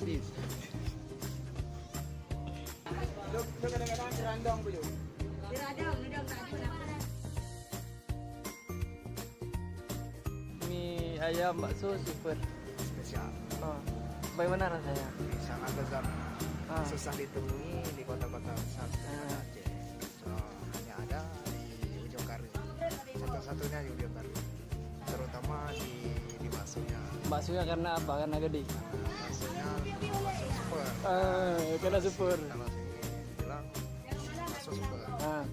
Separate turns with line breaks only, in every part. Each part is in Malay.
ladies. Lu kadang-kadang dirandong bu.
Dirandong
Mie ayam bakso super.
Spesial.
Oh, bagaimana rasanya?
Sangat lezat. Susah ditemui di kota-kota besar seperti Aceh. So, hanya ada di Ujung Karu. Satu-satunya di Ujung Karu. Terutama di baksonya.
Baksonya karena apa? Karena gede.
Baksonya bakso super.
Karena super.
Kalau sini bilang bakso super. Terus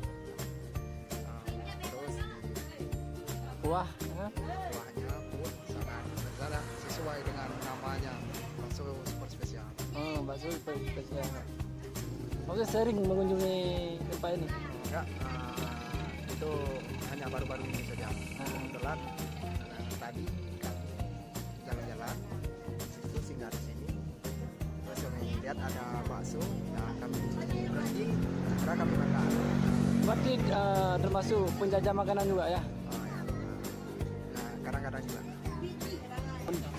Kuah.
kuahnya pun sangat lezat sesuai dengan namanya, bakso super spesial.
Oh, bakso super spesial. Oke, sering mengunjungi tempat ini.
Enggak, itu hanya baru-baru ini saja. Kebetulan tadi kami jalan-jalan, itu singgah di sini. Terus kami lihat ada bakso, nah kami berhenti, karena kami makan.
Berarti termasuk penjajah makanan juga ya?
Oh, ya. Nah, kadang-kadang juga.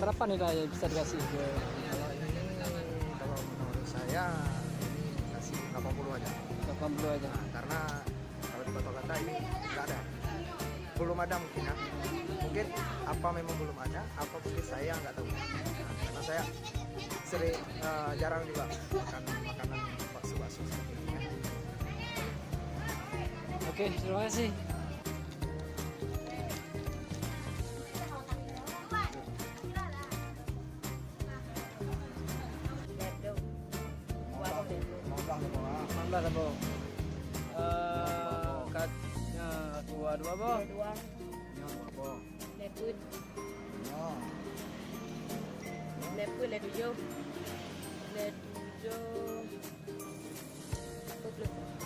Berapa nilai yang bisa dikasih ke
Kalau ini, kalau menurut saya ini kasih 80 aja.
80 aja?
Nah, karena kalau di kota-kota ini nggak ada, belum ada mungkin ya. Mungkin apa memang belum ada, apa mungkin saya nggak tahu. Nah, karena saya sering jarang juga makan makanan bakso-bakso seperti ini. Ya.
Oke, terima kasih. Mantap apa? Katnya dua apa?
Leput. Leput le tujuh. Le tujuh. 40.